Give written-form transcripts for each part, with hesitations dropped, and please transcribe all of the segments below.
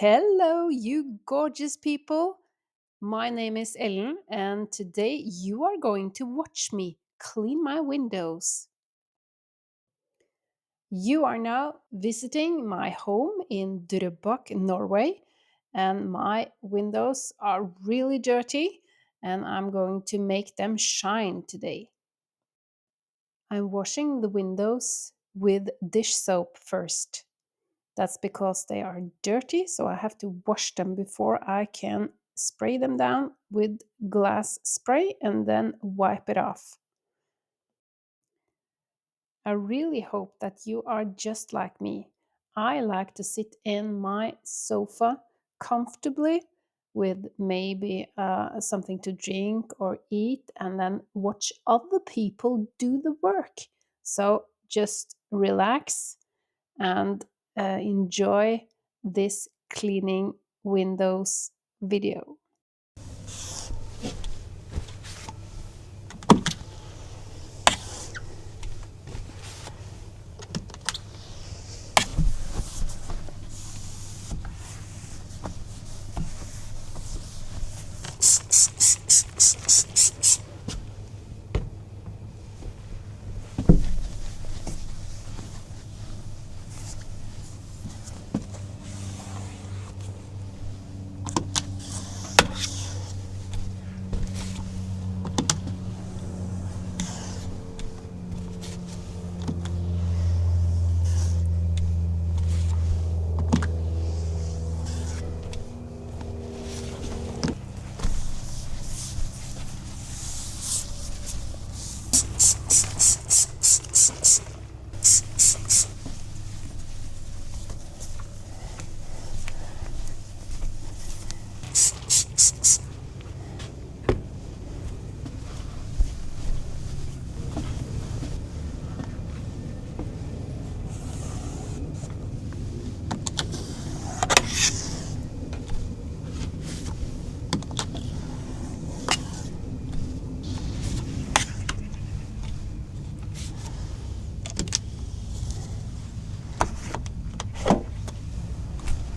Hello, you gorgeous people. My name is Ellen, and today you are going to watch me clean my windows. You are now visiting my home in Drøbak, Norway, and my windows are really dirty, and I'm going to make them shine today. I'm washing the windows with dish soap first. That's because they are dirty, so I have to wash them before I can spray them down with glass spray and then wipe it off. I really hope that you are just like me. I like to sit in my sofa comfortably with maybe something to drink or eat and then watch other people do the work. So just relax and enjoy this cleaning windows video.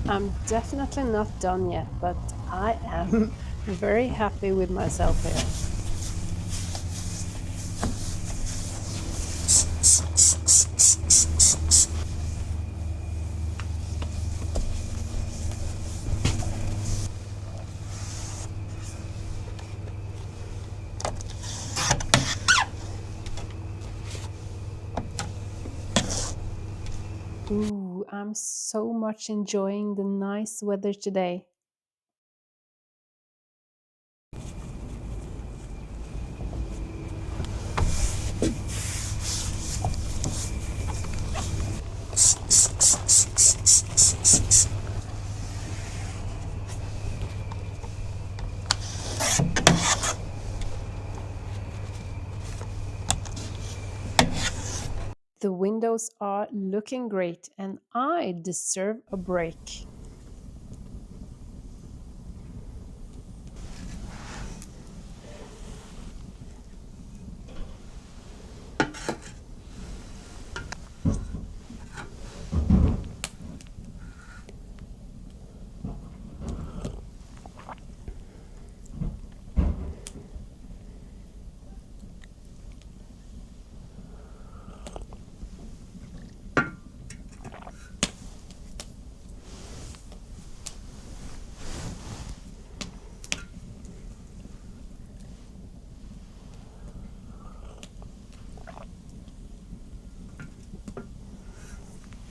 I'm definitely not done yet, but I am very happy with myself here. Ooh, I'm so much enjoying the nice weather today. The windows are looking great and I deserve a break.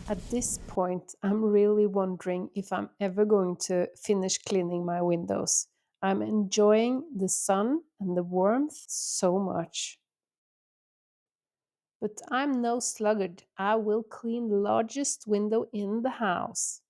At this point, I'm really wondering if I'm ever going to finish cleaning my windows. I'm enjoying the sun and the warmth so much. But I'm no sluggard. I will clean the largest window in the house.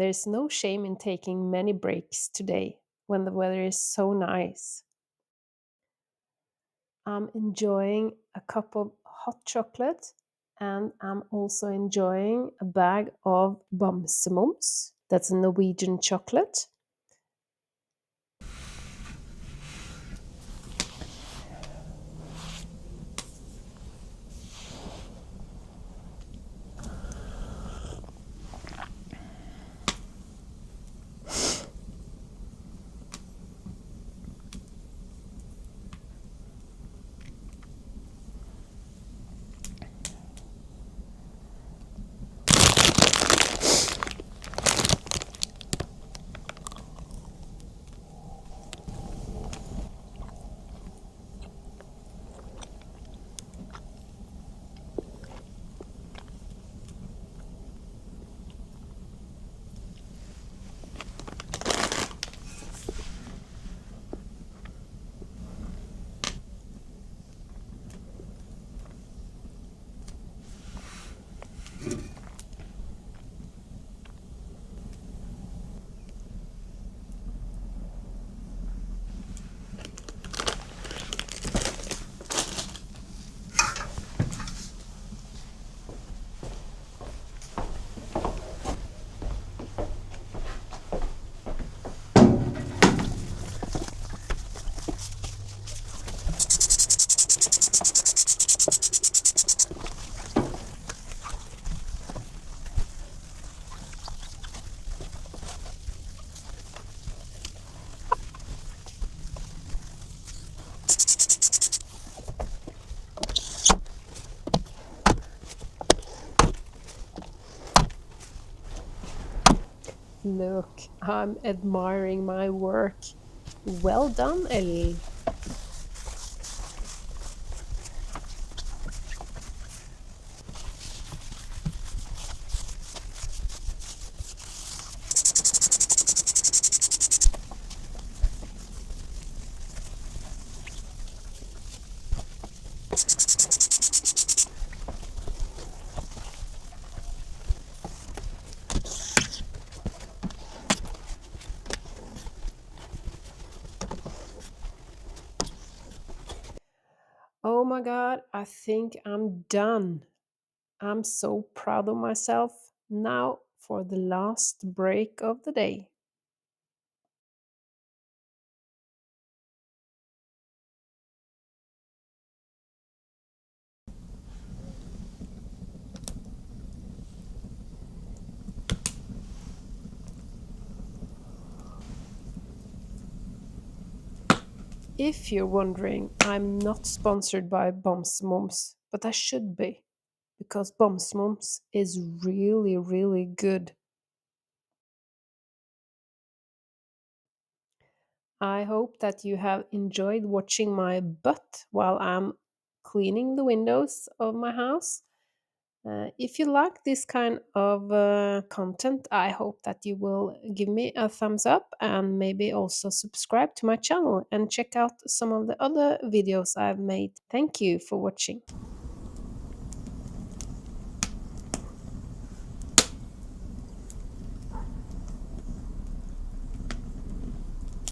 There's no shame in taking many breaks today when the weather is so nice. I'm enjoying a cup of hot chocolate and I'm also enjoying a bag of BamseMums. That's a Norwegian chocolate. Look, I'm admiring my work. Well done, Ellie. Oh my god, I think I'm done. I'm so proud of myself. Now for the last break of the day. If you're wondering, I'm not sponsored by BamseMums, but I should be because BamseMums is really, really good. I hope that you have enjoyed watching my butt while I'm cleaning the windows of my house. If you like this kind of content, I hope that you will give me a thumbs up and maybe also subscribe to my channel and check out some of the other videos I've made. Thank you for watching.